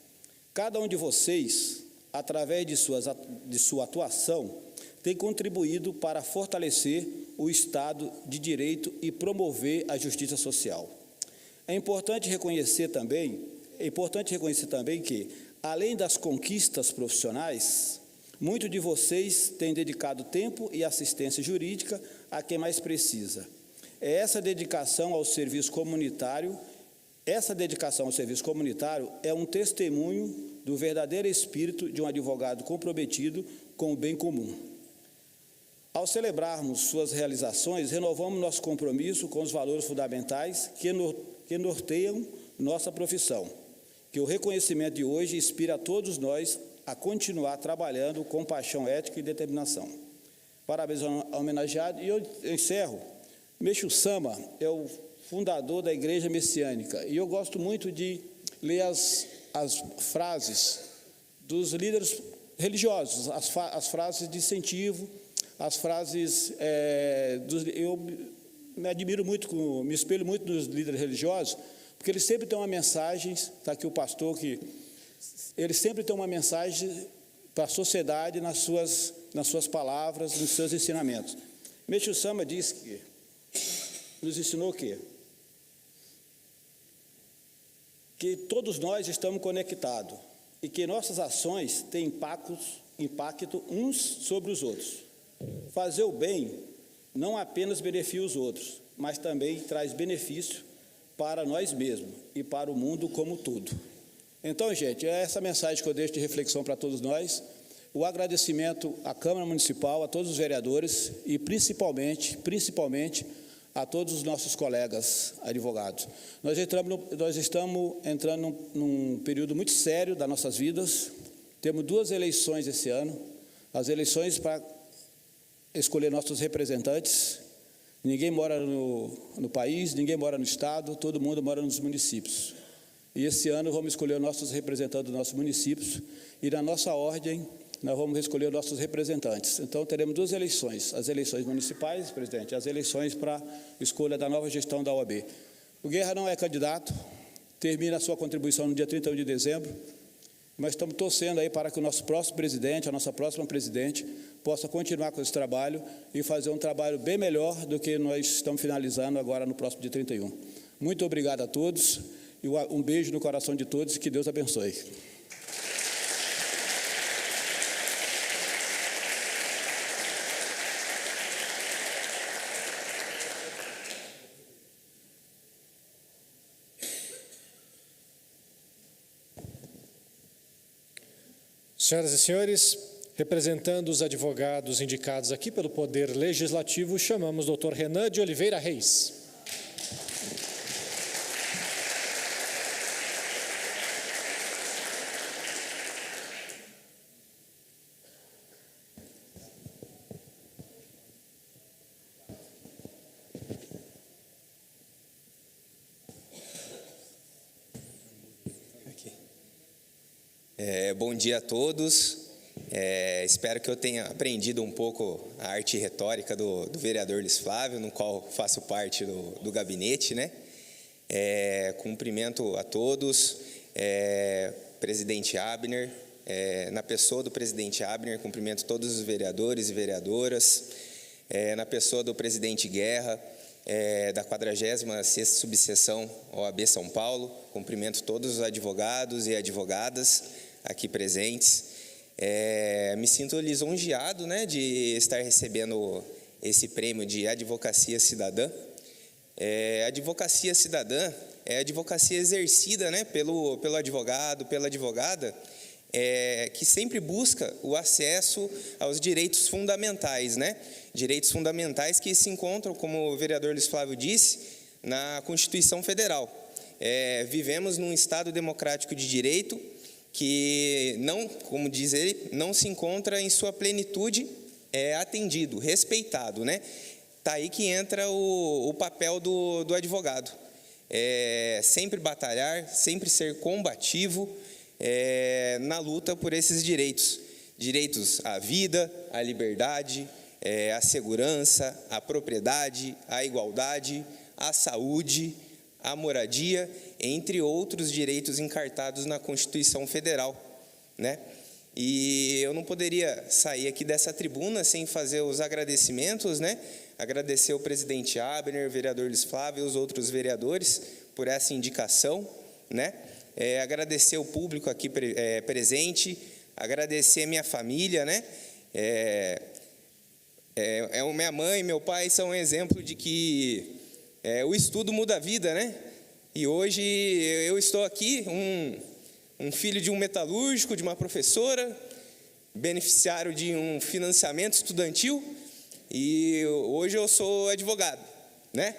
Cada um de vocês, através de sua atuação, tem contribuído para fortalecer o Estado de Direito e promover a justiça social. É importante reconhecer também que, além das conquistas profissionais, muitos de vocês têm dedicado tempo e assistência jurídica a quem mais precisa. Essa dedicação ao serviço comunitário é um testemunho do verdadeiro espírito de um advogado comprometido com o bem comum. Ao celebrarmos suas realizações, renovamos nosso compromisso com os valores fundamentais que norteiam nossa profissão, que o reconhecimento de hoje inspira a todos nós a continuar trabalhando com paixão, ética e determinação. Parabéns ao homenageado. E eu encerro. Meixo Sama é o fundador da Igreja Messiânica, e eu gosto muito de ler as frases dos líderes religiosos, as frases de incentivo, as frases... eu me admiro muito, me espelho muito nos líderes religiosos, porque eles sempre têm uma mensagem, está aqui o pastor, que eles sempre têm uma mensagem para a sociedade nas suas palavras, nos seus ensinamentos. Meixo Sama diz que, nos ensinou o quê? Que todos nós estamos conectados e que nossas ações têm impacto uns sobre os outros. Fazer o bem não apenas beneficia os outros, mas também traz benefício para nós mesmos e para o mundo como um todo. Então, gente, é essa mensagem que eu deixo de reflexão para todos nós. O agradecimento à Câmara Municipal, a todos os vereadores e principalmente a todos os nossos colegas advogados. Nós estamos entrando num período muito sério das nossas vidas. Temos 2 eleições esse ano, as eleições para escolher nossos representantes. Ninguém mora no país, ninguém mora no estado, todo mundo mora nos municípios. E esse ano vamos escolher nossos representantes dos nossos municípios e na nossa ordem nós vamos escolher nossos representantes. Então, teremos 2 eleições, as eleições municipais, presidente, e as eleições para escolha da nova gestão da OAB. O Guerra não é candidato, termina a sua contribuição no dia 31 de dezembro, mas estamos torcendo aí para que o nosso próximo presidente, a nossa próxima presidente, possa continuar com esse trabalho e fazer um trabalho bem melhor do que nós estamos finalizando agora no próximo dia 31. Muito obrigado a todos e um beijo no coração de todos e que Deus abençoe. Senhoras e senhores, representando os advogados indicados aqui pelo Poder Legislativo, chamamos o Dr. Renan de Oliveira Reis. Bom dia a todos. Espero que eu tenha aprendido um pouco a arte retórica do vereador Luiz Flávio, no qual faço parte do gabinete, né? Cumprimento a todos, presidente Abner, na pessoa do presidente Abner, cumprimento todos os vereadores e vereadoras, na pessoa do presidente Guerra, da 46ª subseção OAB São Paulo, cumprimento todos os advogados e advogadas aqui presentes. Me sinto lisonjeado, né, de estar recebendo esse prêmio de Advocacia Cidadã. Advocacia cidadã é a advocacia exercida, né, pelo advogado, pela advogada, que sempre busca o acesso aos direitos fundamentais, né? Direitos fundamentais que se encontram, como o vereador Luiz Flávio disse, na Constituição Federal. Vivemos num Estado democrático de direito que, não, como diz ele, não se encontra em sua plenitude atendido, respeitado, né? Tá aí que entra o papel do advogado. Sempre batalhar, sempre ser combativo na luta por esses direitos. Direitos à vida, à liberdade, à segurança, à propriedade, à igualdade, à saúde, à moradia, entre outros direitos encartados na Constituição Federal, né? E eu não poderia sair aqui dessa tribuna sem fazer os agradecimentos, né? Agradecer o presidente Abner, o vereador Luiz Flávio e os outros vereadores por essa indicação, né? Agradecer o público aqui presente, agradecer a minha família, né? Minha mãe e meu pai são um exemplo de que o estudo muda a vida, né? E hoje eu estou aqui, um filho de um metalúrgico, de uma professora, beneficiário de um financiamento estudantil, e hoje eu sou advogado, né?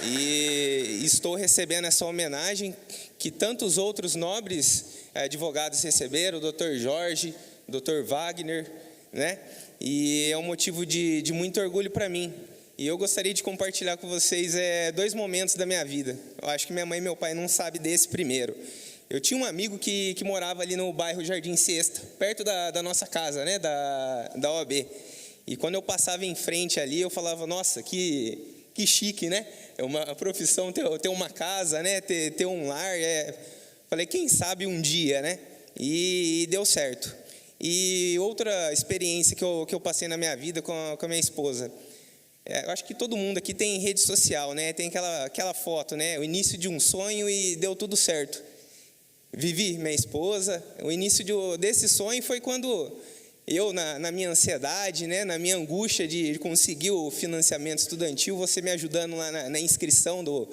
E estou recebendo essa homenagem que tantos outros nobres advogados receberam, o Dr. Jorge, o Dr. Wagner, né? E é um motivo de muito orgulho para mim. E eu gostaria de compartilhar com vocês 2 momentos da minha vida. Eu acho que minha mãe e meu pai não sabem desse primeiro. Eu tinha um amigo que morava ali no bairro Jardim Sexta, perto da nossa casa, né? Da OAB. E quando eu passava em frente ali, eu falava, nossa, que chique, né? É uma profissão ter uma casa, né? Ter um lar. Falei, quem sabe um dia, né? E deu certo. E outra experiência que eu passei na minha vida com a minha esposa. Eu acho que todo mundo aqui tem rede social, né? Tem aquela foto, né? O início de um sonho e deu tudo certo. Vivi, minha esposa, o início desse sonho foi quando eu, na minha ansiedade, né, na minha angústia de conseguir o financiamento estudantil, você me ajudando lá na inscrição do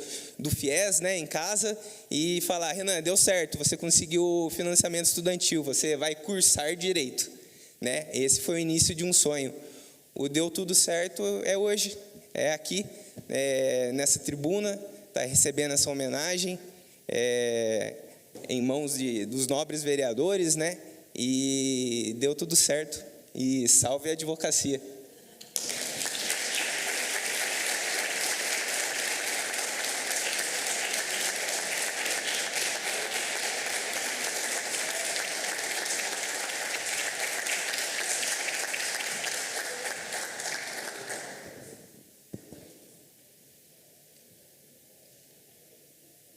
FIES, né, em casa, e falar, Renan, deu certo, você conseguiu o financiamento estudantil, você vai cursar direito, né? Esse foi o início de um sonho. O deu tudo certo é hoje, é aqui, nessa tribuna, está recebendo essa homenagem, em mãos dos nobres vereadores, né? E deu tudo certo. E salve a advocacia.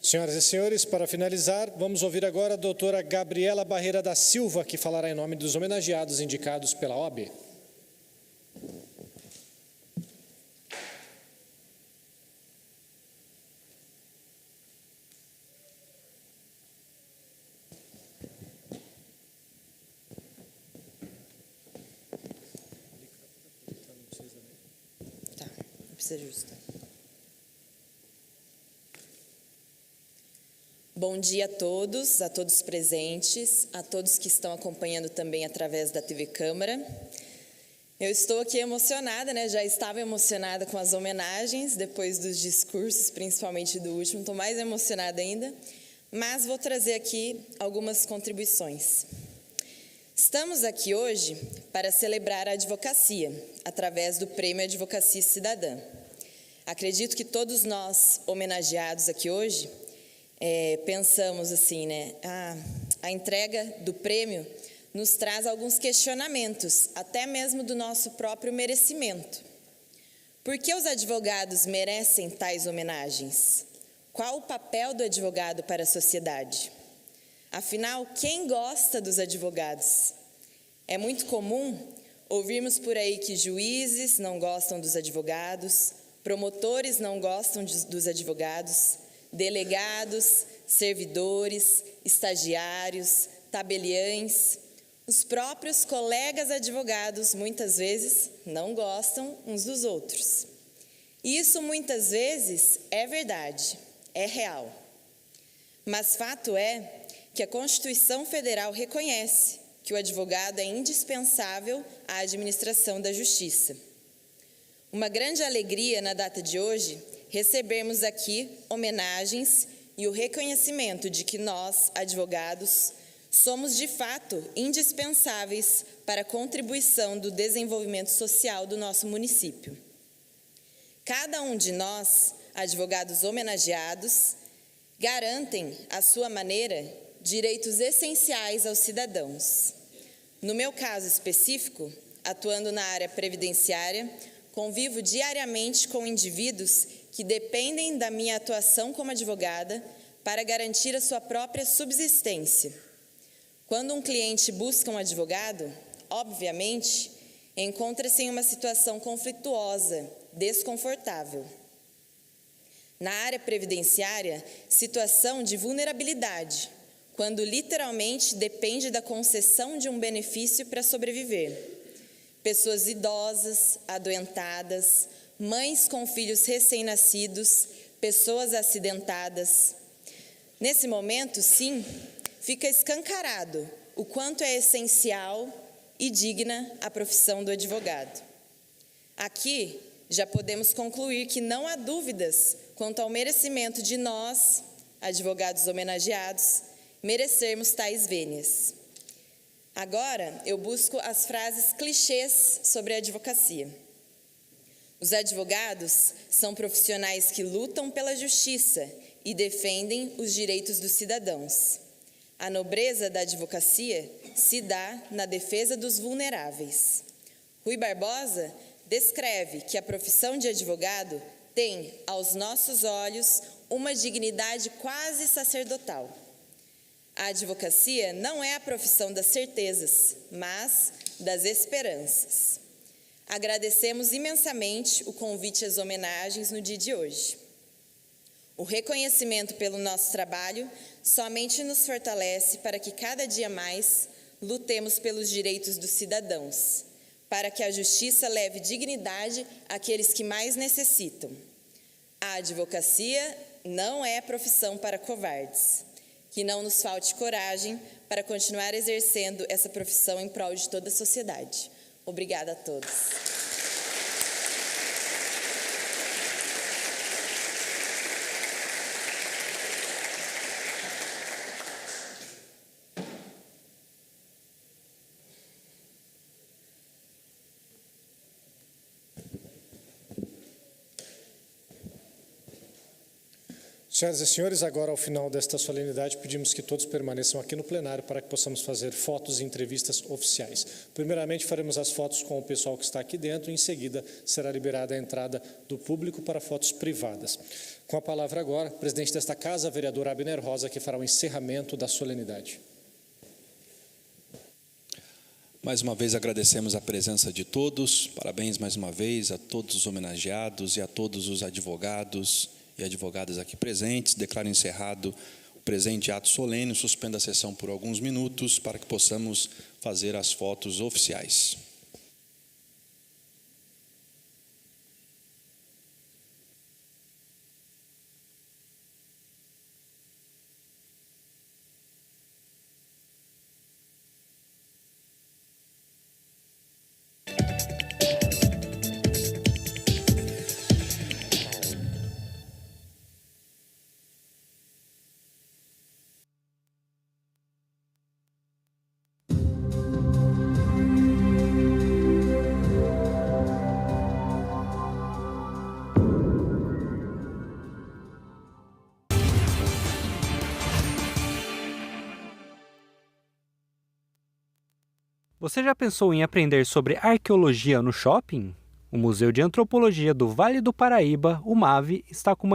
Senhoras e senhores, para finalizar, vamos ouvir agora a doutora Gabriela Barreira da Silva, que falará em nome dos homenageados indicados pela OAB. Tá, não precisa ajustar. Bom dia a todos presentes, a todos que estão acompanhando também através da TV Câmara. Eu estou aqui emocionada, né? Já estava emocionada com as homenagens, depois dos discursos, principalmente do último, estou mais emocionada ainda, mas vou trazer aqui algumas contribuições. Estamos aqui hoje para celebrar a advocacia, através do Prêmio Advocacia Cidadã. Acredito que todos nós, homenageados aqui hoje, pensamos assim, né? A entrega do prêmio nos traz alguns questionamentos, até mesmo do nosso próprio merecimento. Por que os advogados merecem tais homenagens? Qual o papel do advogado para a sociedade? Afinal, quem gosta dos advogados? É muito comum ouvirmos por aí que juízes não gostam dos advogados, promotores não gostam dos advogados, delegados, servidores, estagiários, tabeliães. Os próprios colegas advogados, muitas vezes, não gostam uns dos outros. Isso, muitas vezes, é verdade, é real. Mas fato é que a Constituição Federal reconhece que o advogado é indispensável à administração da justiça. Uma grande alegria na data de hoje recebermos aqui homenagens e o reconhecimento de que nós, advogados, somos de fato indispensáveis para a contribuição do desenvolvimento social do nosso município. Cada um de nós, advogados homenageados, garantem, à sua maneira, direitos essenciais aos cidadãos. No meu caso específico, atuando na área previdenciária, convivo diariamente com indivíduos que dependem da minha atuação como advogada para garantir a sua própria subsistência. Quando um cliente busca um advogado, obviamente, encontra-se em uma situação conflituosa, desconfortável. Na área previdenciária, situação de vulnerabilidade, quando literalmente depende da concessão de um benefício para sobreviver. pessoas idosas, adoentadas, mães com filhos recém-nascidos, pessoas acidentadas. Nesse momento, sim, fica escancarado o quanto é essencial e digna a profissão do advogado. Aqui, já podemos concluir que não há dúvidas quanto ao merecimento de nós, advogados homenageados, merecermos tais vênias. Agora, eu busco as frases clichês sobre a advocacia. Os advogados são profissionais que lutam pela justiça e defendem os direitos dos cidadãos. A nobreza da advocacia se dá na defesa dos vulneráveis. Rui Barbosa descreve que a profissão de advogado tem, aos nossos olhos, uma dignidade quase sacerdotal. A advocacia não é a profissão das certezas, mas das esperanças. Agradecemos imensamente o convite às homenagens no dia de hoje. O reconhecimento pelo nosso trabalho somente nos fortalece para que cada dia mais lutemos pelos direitos dos cidadãos, para que a justiça leve dignidade àqueles que mais necessitam. A advocacia não é profissão para covardes. Que não nos falte coragem para continuar exercendo essa profissão em prol de toda a sociedade. Obrigada a todos. Senhoras e senhores, agora ao final desta solenidade, pedimos que todos permaneçam aqui no plenário para que possamos fazer fotos e entrevistas oficiais. Primeiramente, faremos as fotos com o pessoal que está aqui dentro e, em seguida, será liberada a entrada do público para fotos privadas. Com a palavra agora, o presidente desta casa, vereador Abner Rosa, que fará o encerramento da solenidade. Mais uma vez agradecemos a presença de todos. Parabéns mais uma vez a todos os homenageados e a todos os advogados e advogadas aqui presentes. Declaro encerrado o presente ato solene. Suspendo a sessão por alguns minutos para que possamos fazer as fotos oficiais. Você já pensou em aprender sobre arqueologia no shopping? O Museu de Antropologia do Vale do Paraíba, o MAV, está com uma